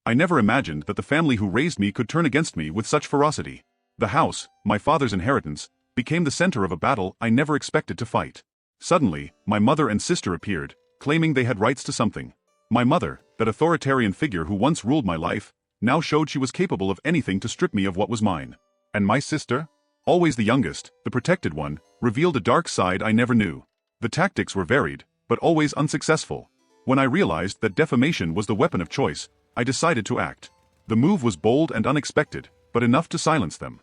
I never imagined that the family who raised me could turn against me with such ferocity. The house, my father's inheritance, became the center of a battle I never expected to fight. Suddenly, my mother and sister appeared, claiming they had rights to something. My mother, that authoritarian figure who once ruled my life, now showed she was capable of anything to strip me of what was mine. And my sister, always the youngest, the protected one, revealed a dark side I never knew. The tactics were varied, but always unsuccessful. When I realized that defamation was the weapon of choice, I decided to act. The move was bold and unexpected, but enough to silence them.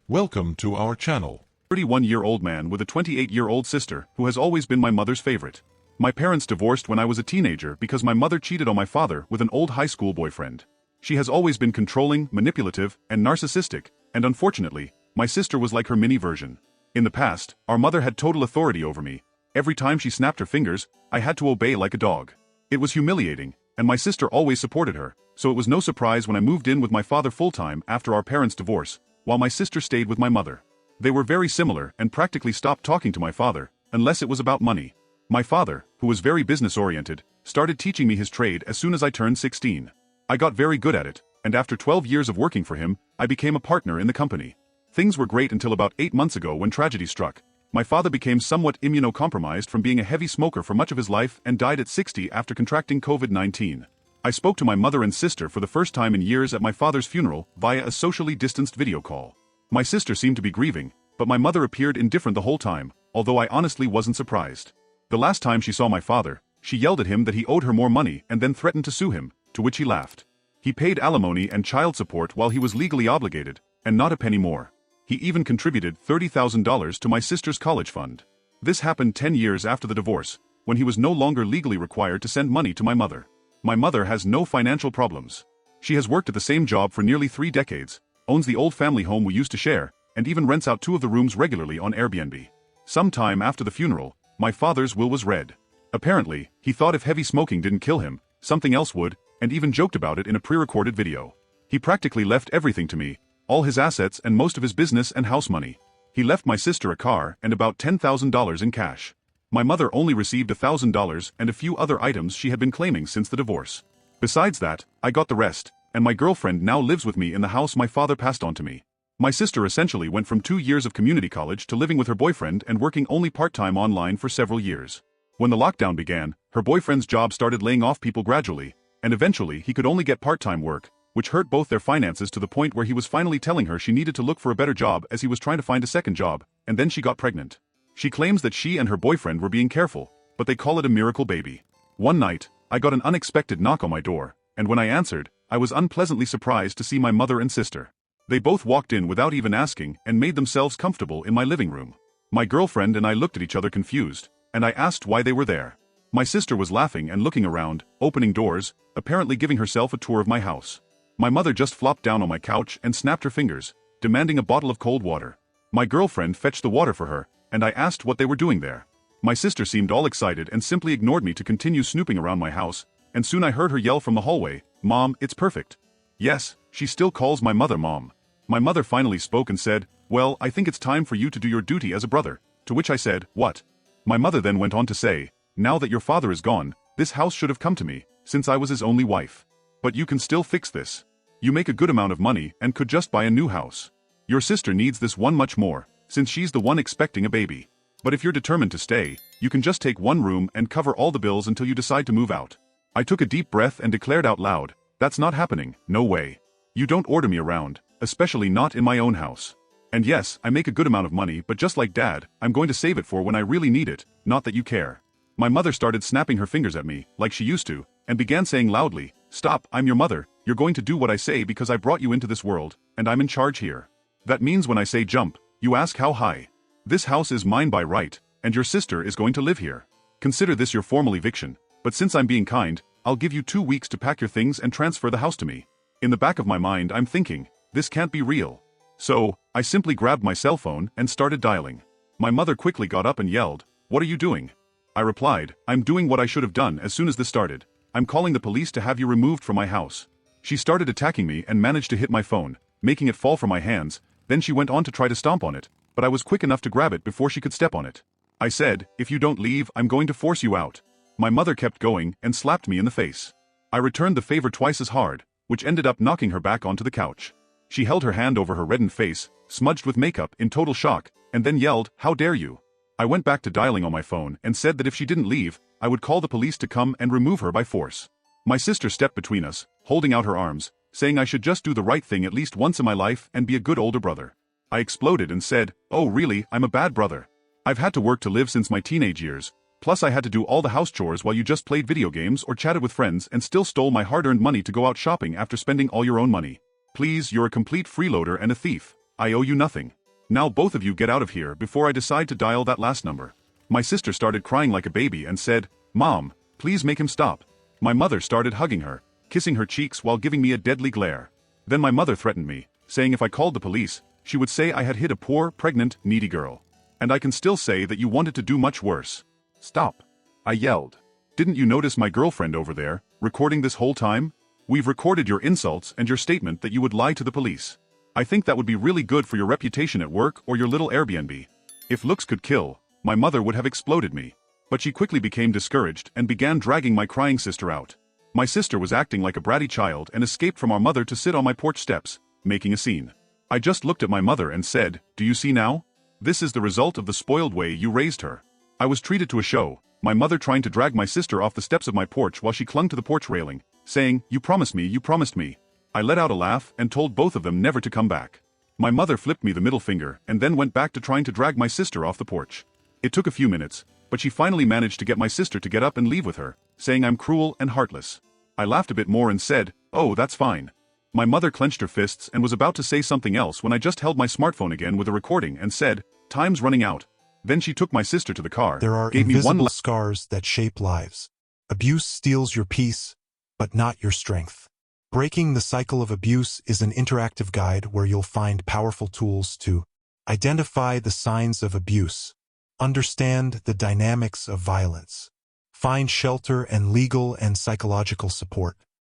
Welcome to our channel. 31-year-old man with a 28-year-old sister who has always been my mother's favorite. My parents divorced when I was a teenager because my mother cheated on my father with an old high school boyfriend. She has always been controlling, manipulative, and narcissistic, and unfortunately, my sister was like her mini version. In the past, our mother had total authority over me. Every time she snapped her fingers, I had to obey like a dog. It was humiliating, and my sister always supported her, so it was no surprise when I moved in with my father full-time after our parents' divorce, while my sister stayed with my mother. They were very similar and practically stopped talking to my father, unless it was about money. My father, who was very business-oriented, started teaching me his trade as soon as I turned 16. I got very good at it, and after 12 years of working for him, I became a partner in the company. Things were great until about 8 months ago when tragedy struck. My father became somewhat immunocompromised from being a heavy smoker for much of his life and died at 60 after contracting COVID-19. I spoke to my mother and sister for the first time in years at my father's funeral via a socially distanced video call. My sister seemed to be grieving, but my mother appeared indifferent the whole time, although I honestly wasn't surprised. The last time she saw my father, she yelled at him that he owed her more money and then threatened to sue him, to which he laughed. He paid alimony and child support while he was legally obligated, and not a penny more. He even contributed $30,000 to my sister's college fund. This happened 10 years after the divorce, when he was no longer legally required to send money to my mother. My mother has no financial problems. She has worked at the same job for nearly 3 decades, owns the old family home we used to share, and even rents out 2 of the rooms regularly on Airbnb. Some time after the funeral, my father's will was read. Apparently, he thought if heavy smoking didn't kill him, something else would, and even joked about it in a pre-recorded video. He practically left everything to me, all his assets and most of his business and house money. He left my sister a car and about $10,000 in cash. My mother only received $1,000 and a few other items she had been claiming since the divorce. Besides that, I got the rest, and my girlfriend now lives with me in the house my father passed on to me. My sister essentially went from 2 years of community college to living with her boyfriend and working only part-time online for several years. When the lockdown began, her boyfriend's job started laying off people gradually, and eventually he could only get part-time work, which hurt both their finances to the point where he was finally telling her she needed to look for a better job as he was trying to find a second job, and then she got pregnant. She claims that she and her boyfriend were being careful, but they call it a miracle baby. One night, I got an unexpected knock on my door, and when I answered, I was unpleasantly surprised to see my mother and sister. They both walked in without even asking and made themselves comfortable in my living room. My girlfriend and I looked at each other confused, and I asked why they were there. My sister was laughing and looking around, opening doors, apparently giving herself a tour of my house. My mother just flopped down on my couch and snapped her fingers, demanding a bottle of cold water. My girlfriend fetched the water for her, and I asked what they were doing there. My sister seemed all excited and simply ignored me to continue snooping around my house, and soon I heard her yell from the hallway, "Mom, it's perfect." Yes, she still calls my mother Mom. My mother finally spoke and said, "Well, I think it's time for you to do your duty as a brother," to which I said, "What?" My mother then went on to say, "Now that your father is gone, this house should have come to me, since I was his only wife. But you can still fix this. You make a good amount of money and could just buy a new house. Your sister needs this one much more, since she's the one expecting a baby. But if you're determined to stay, you can just take one room and cover all the bills until you decide to move out." I took a deep breath and declared out loud, "That's not happening, no way. You don't order me around, especially not in my own house. And yes, I make a good amount of money, but just like Dad, I'm going to save it for when I really need it, not that you care." My mother started snapping her fingers at me, like she used to, and began saying loudly, "Stop, I'm your mother, you're going to do what I say because I brought you into this world, and I'm in charge here. That means when I say jump, you ask how high. This house is mine by right, and your sister is going to live here. Consider this your formal eviction, but since I'm being kind, I'll give you 2 weeks to pack your things and transfer the house to me." In the back of my mind I'm thinking, this can't be real. So, I simply grabbed my cell phone and started dialing. My mother quickly got up and yelled, "What are you doing?" I replied, "I'm doing what I should have done as soon as this started. I'm calling the police to have you removed from my house." She started attacking me and managed to hit my phone, making it fall from my hands, then she went on to try to stomp on it, but I was quick enough to grab it before she could step on it. I said, "If you don't leave, I'm going to force you out." My mother kept going and slapped me in the face. I returned the favor twice as hard, which ended up knocking her back onto the couch. She held her hand over her reddened face, smudged with makeup, in total shock, and then yelled, "How dare you?" I went back to dialing on my phone and said that if she didn't leave, I would call the police to come and remove her by force. My sister stepped between us, holding out her arms, saying I should just do the right thing at least once in my life and be a good older brother. I exploded and said, "Oh really, I'm a bad brother. I've had to work to live since my teenage years, plus I had to do all the house chores while you just played video games or chatted with friends and still stole my hard-earned money to go out shopping after spending all your own money. Please, you're a complete freeloader and a thief. I owe you nothing. Now both of you get out of here before I decide to dial that last number." My sister started crying like a baby and said, "Mom, please make him stop." My mother started hugging her, kissing her cheeks while giving me a deadly glare. Then my mother threatened me, saying if I called the police, she would say I had hit a poor, pregnant, needy girl. "And I can still say that you wanted to do much worse." "Stop," I yelled. "Didn't you notice my girlfriend over there, recording this whole time? We've recorded your insults and your statement that you would lie to the police. I think that would be really good for your reputation at work or your little Airbnb." If looks could kill, my mother would have exploded me. But she quickly became discouraged and began dragging my crying sister out. My sister was acting like a bratty child and escaped from our mother to sit on my porch steps, making a scene. I just looked at my mother and said, "Do you see now? This is the result of the spoiled way you raised her." I was treated to a show, my mother trying to drag my sister off the steps of my porch while she clung to the porch railing, saying, "You promised me, you promised me." I let out a laugh and told both of them never to come back. My mother flipped me the middle finger and then went back to trying to drag my sister off the porch. It took a few minutes, but she finally managed to get my sister to get up and leave with her, saying I'm cruel and heartless. I laughed a bit more and said, "Oh, that's fine." My mother clenched her fists and was about to say something else when I just held my smartphone again with a recording and said, "Time's running out." Then she took my sister to the car, There are gave me one invisible scars that shape lives. Abuse steals your peace, but not your strength. Breaking the Cycle of Abuse is an interactive guide where you'll find powerful tools to identify the signs of abuse, understand the dynamics of violence, find shelter and legal and psychological support,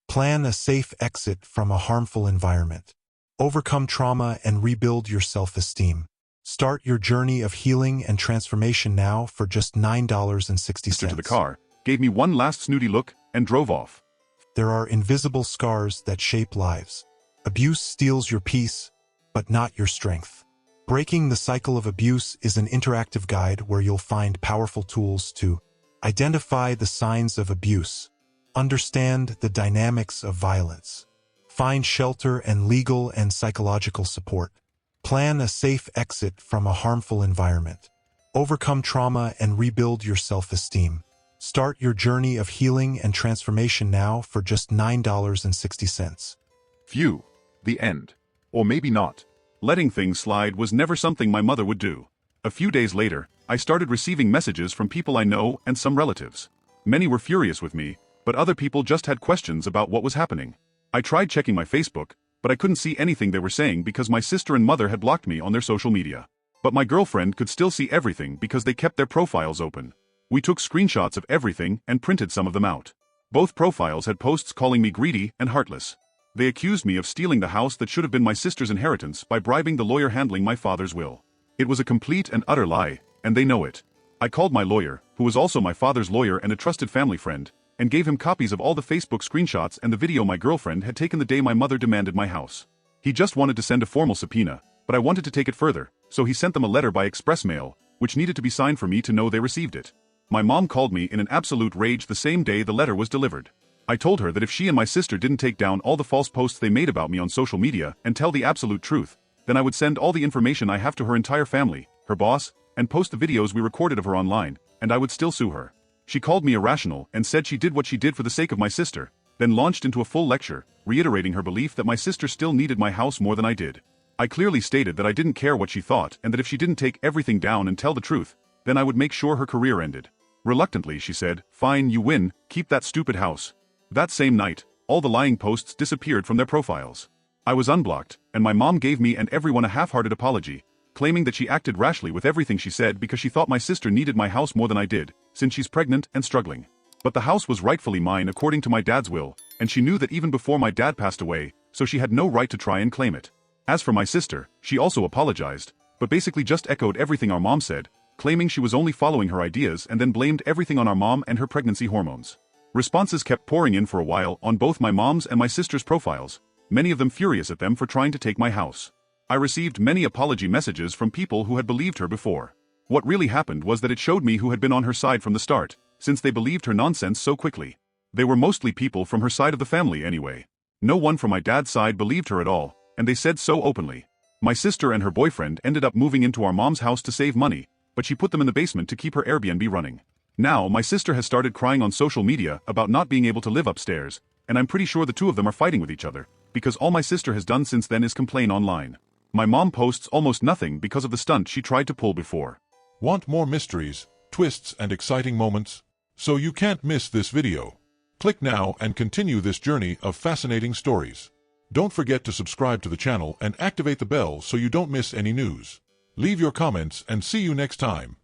plan a safe exit from a harmful environment, overcome trauma and rebuild your self-esteem. Start your journey of healing and transformation now for just $9.60. to the car, gave me one last snooty look, and drove off. There are invisible scars that shape lives. Abuse steals your peace, but not your strength. Breaking the Cycle of Abuse is an interactive guide where you'll find powerful tools to identify the signs of abuse, understand the dynamics of violence, find shelter and legal and psychological support, plan a safe exit from a harmful environment, overcome trauma and rebuild your self-esteem. Start your journey of healing and transformation now for just $9.60. Phew. The end. Or maybe not. Letting things slide was never something my mother would do. A few days later, I started receiving messages from people I know and some relatives. Many were furious with me, but other people just had questions about what was happening. I tried checking my Facebook, but I couldn't see anything they were saying because my sister and mother had blocked me on their social media. But my girlfriend could still see everything because they kept their profiles open. We took screenshots of everything and printed some of them out. Both profiles had posts calling me greedy and heartless. They accused me of stealing the house that should have been my sister's inheritance by bribing the lawyer handling my father's will. It was a complete and utter lie, and they know it. I called my lawyer, who was also my father's lawyer and a trusted family friend, and gave him copies of all the Facebook screenshots and the video my girlfriend had taken the day my mother demanded my house. He just wanted to send a formal subpoena, but I wanted to take it further, so he sent them a letter by express mail, which needed to be signed for me to know they received it. My mom called me in an absolute rage the same day the letter was delivered. I told her that if she and my sister didn't take down all the false posts they made about me on social media and tell the absolute truth, then I would send all the information I have to her entire family, her boss, and post the videos we recorded of her online, and I would still sue her. She called me irrational and said she did what she did for the sake of my sister, then launched into a full lecture, reiterating her belief that my sister still needed my house more than I did. I clearly stated that I didn't care what she thought and that if she didn't take everything down and tell the truth, then I would make sure her career ended. Reluctantly, she said, "Fine, you win, keep that stupid house." That same night, all the lying posts disappeared from their profiles. I was unblocked, and my mom gave me and everyone a half-hearted apology, claiming that she acted rashly with everything she said because she thought my sister needed my house more than I did, since she's pregnant and struggling. But the house was rightfully mine according to my dad's will, and she knew that even before my dad passed away, so she had no right to try and claim it. As for my sister, she also apologized, but basically just echoed everything our mom said, claiming she was only following her ideas and then blamed everything on our mom and her pregnancy hormones. Responses kept pouring in for a while on both my mom's and my sister's profiles, many of them furious at them for trying to take my house. I received many apology messages from people who had believed her before. What really happened was that it showed me who had been on her side from the start, since they believed her nonsense so quickly. They were mostly people from her side of the family anyway. No one from my dad's side believed her at all, and they said so openly. My sister and her boyfriend ended up moving into our mom's house to save money, but she put them in the basement to keep her Airbnb running. Now, my sister has started crying on social media about not being able to live upstairs, and I'm pretty sure the two of them are fighting with each other, because all my sister has done since then is complain online. My mom posts almost nothing because of the stunt she tried to pull before. Want more mysteries, twists, and exciting moments? So you can't miss this video. Click now and continue this journey of fascinating stories. Don't forget to subscribe to the channel and activate the bell so you don't miss any news. Leave your comments and see you next time.